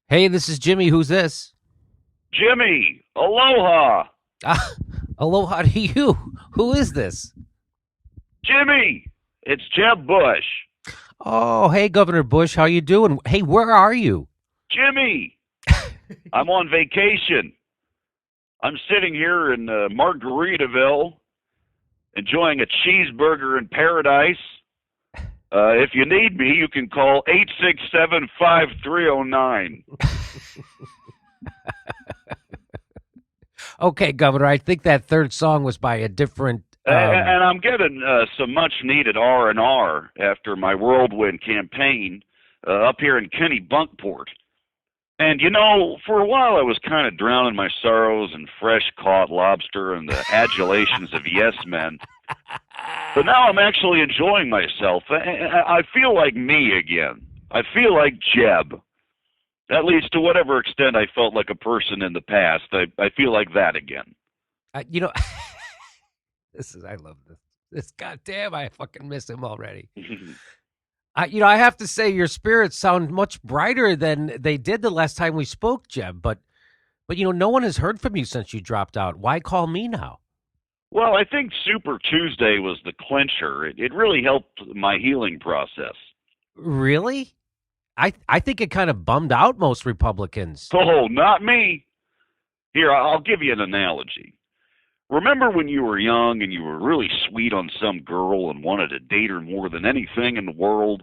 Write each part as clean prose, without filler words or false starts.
Hey, this is Jimmy. Who's this? Jimmy, aloha. Ah, aloha to you. Who is this? Jimmy, it's Jeb Bush. Oh, hey, Governor Bush. How you doing? Hey, where are you? Jimmy, I'm on vacation. I'm sitting here in Margaritaville enjoying a cheeseburger in paradise. If you need me, you can call 867-5309. Okay, Governor. I think that third song was by a different. And I'm getting some much needed R&R after my whirlwind campaign up here in Kennebunkport. And for a while I was kind of drowning my sorrows in fresh caught lobster and the adulations of yes men. But now I'm actually enjoying myself. I feel like me again. I feel like Jeb. At least to whatever extent I felt like a person in the past. I feel like that again. you know, I love this. This goddamn, I fucking miss him already. I have to say your spirits sound much brighter than they did the last time we spoke, Jeb. But no one has heard from you since you dropped out. Why call me now? Well, I think Super Tuesday was the clincher. It really helped my healing process. Really? I think it kind of bummed out most Republicans. Oh, not me. Here, I'll give you an analogy. Remember when you were young and you were really sweet on some girl and wanted to date her more than anything in the world?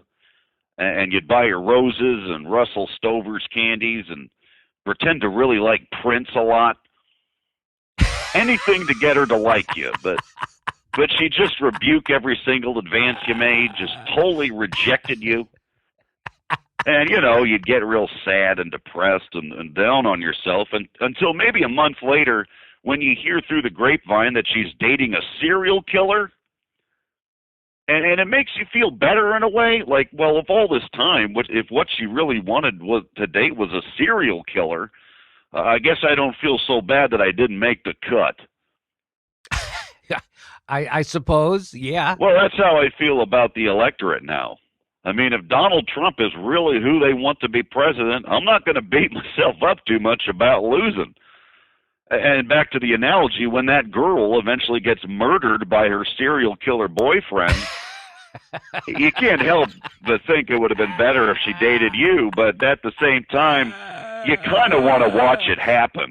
And you'd buy her roses and Russell Stover's candies and pretend to really like Prince a lot? Anything to get her to like you, but she'd just rebuke every single advance you made, just totally rejected you. And, you'd get real sad and depressed and down on yourself until maybe a month later when you hear through the grapevine that she's dating a serial killer. And it makes you feel better in a way. Like, well, if all this time, if what she really wanted to date was a serial killer, I guess I don't feel so bad that I didn't make the cut. I suppose, yeah. Well, that's how I feel about the electorate now. I mean, if Donald Trump is really who they want to be president, I'm not going to beat myself up too much about losing. And back to the analogy, when that girl eventually gets murdered by her serial killer boyfriend, you can't help but think it would have been better if she dated you, but at the same time, you kind of want to watch it happen.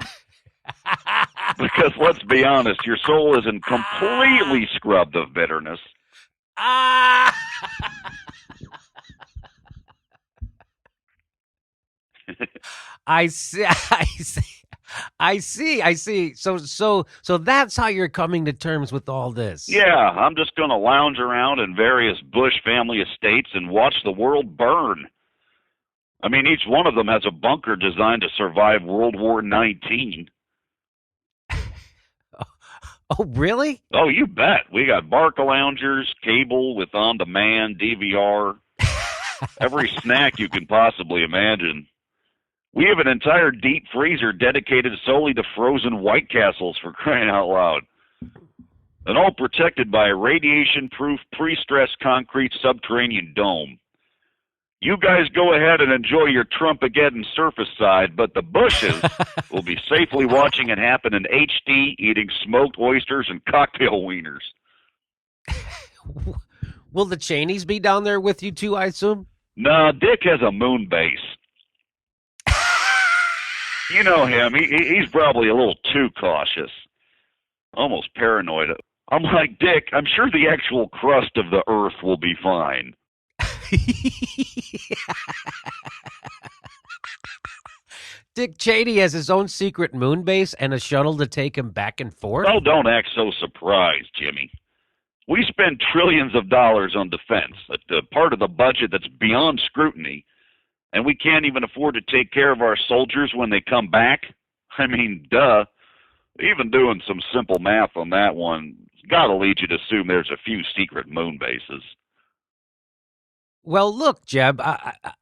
Because let's be honest, your soul isn't completely scrubbed of bitterness. I see. I see. So that's how you're coming to terms with all this. Yeah, I'm just going to lounge around in various Bush family estates and watch the world burn. I mean, each one of them has a bunker designed to survive World War XIX. Oh, really? Oh, you bet. We got Barca loungers, cable with on-demand, DVR, every snack you can possibly imagine. We have an entire deep freezer dedicated solely to frozen White Castles, for crying out loud. And all protected by a radiation-proof, pre-stressed concrete subterranean dome. You guys go ahead and enjoy your Trumpageddon surface side, but the Bushes will be safely watching it happen in HD, eating smoked oysters and cocktail wieners. Will the Cheneys be down there with you too, I assume? Nah, Dick has a moon base. You know him. He's probably a little too cautious. Almost paranoid. I'm like, Dick, I'm sure the actual crust of the Earth will be fine. Dick Cheney has his own secret moon base and a shuttle to take him back and forth? Oh, don't act so surprised, Jimmy. We spend trillions of dollars on defense, a part of the budget that's beyond scrutiny, and we can't even afford to take care of our soldiers when they come back? I mean, duh. Even doing some simple math on that one, it's got to lead you to assume there's a few secret moon bases. Well, look, Jeb,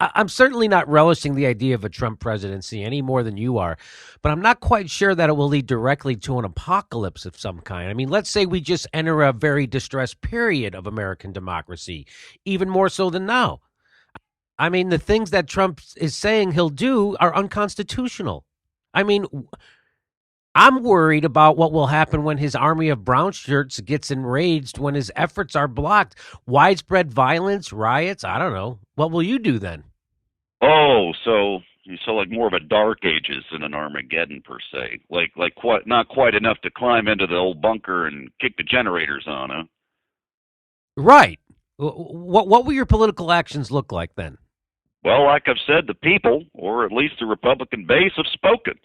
I'm certainly not relishing the idea of a Trump presidency any more than you are, but I'm not quite sure that it will lead directly to an apocalypse of some kind. I mean, let's say we just enter a very distressed period of American democracy, even more so than now. I mean, the things that Trump is saying he'll do are unconstitutional. I mean, I'm worried about what will happen when his army of brown shirts gets enraged when his efforts are blocked. Widespread violence, riots, I don't know. What will you do then? Oh, so like more of a Dark Ages than an Armageddon per se. Like quite not quite enough to climb into the old bunker and kick the generators on, huh? Right. What will your political actions look like then? Well, like I've said, the people, or at least the Republican base, have spoken.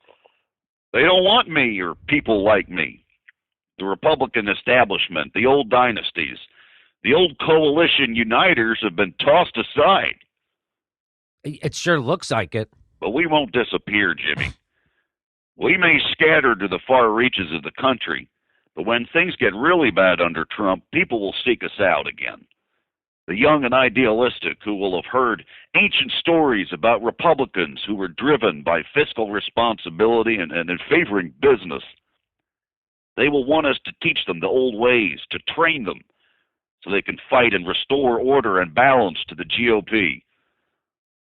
They don't want me or people like me. The Republican establishment, the old dynasties, the old coalition uniters have been tossed aside. It sure looks like it. But we won't disappear, Jimmy. We may scatter to the far reaches of the country, but when things get really bad under Trump, people will seek us out again. The young and idealistic who will have heard ancient stories about Republicans who were driven by fiscal responsibility and in favoring business. They will want us to teach them the old ways, to train them, so they can fight and restore order and balance to the GOP.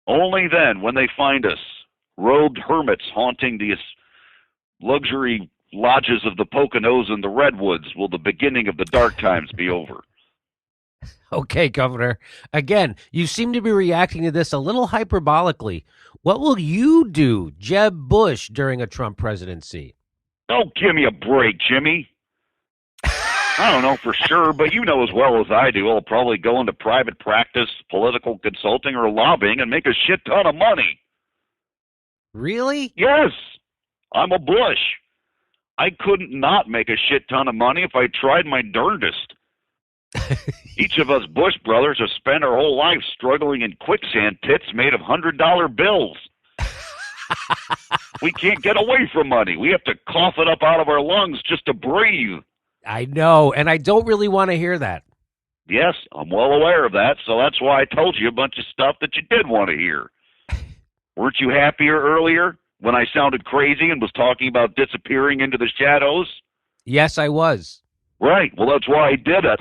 Only then, when they find us, robed hermits haunting the luxury lodges of the Poconos and the Redwoods, will the beginning of the dark times be over. Okay, Governor. Again, you seem to be reacting to this a little hyperbolically. What will you do, Jeb Bush, during a Trump presidency? Oh, give me a break, Jimmy. I don't know for sure, but you know as well as I do, I'll probably go into private practice, political consulting, or lobbying and make a shit ton of money. Really? Yes, I'm a Bush. I couldn't not make a shit ton of money if I tried my darndest. Each of us Bush brothers have spent our whole life struggling in quicksand pits made of $100 bills. We can't get away from money. We have to cough it up out of our lungs just to breathe. I know, and I don't really want to hear that. Yes, I'm well aware of that, so that's why I told you a bunch of stuff that you did want to hear. Weren't you happier earlier when I sounded crazy and was talking about disappearing into the shadows? Yes, I was. Right, well, that's why I did it.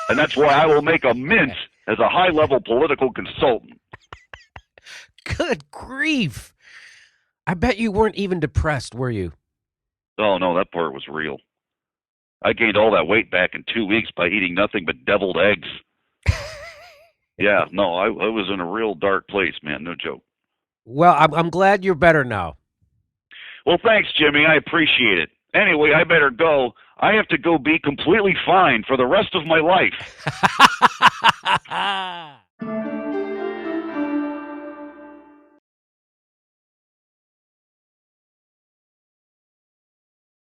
And that's why I will make a mint as a high-level political consultant. Good grief. I bet you weren't even depressed, were you? Oh, no, that part was real. I gained all that weight back in 2 weeks by eating nothing but deviled eggs. Yeah, no, I was in a real dark place, man, no joke. Well, I'm glad you're better now. Well, thanks, Jimmy. I appreciate it. Anyway, I better go. I have to go be completely fine for the rest of my life.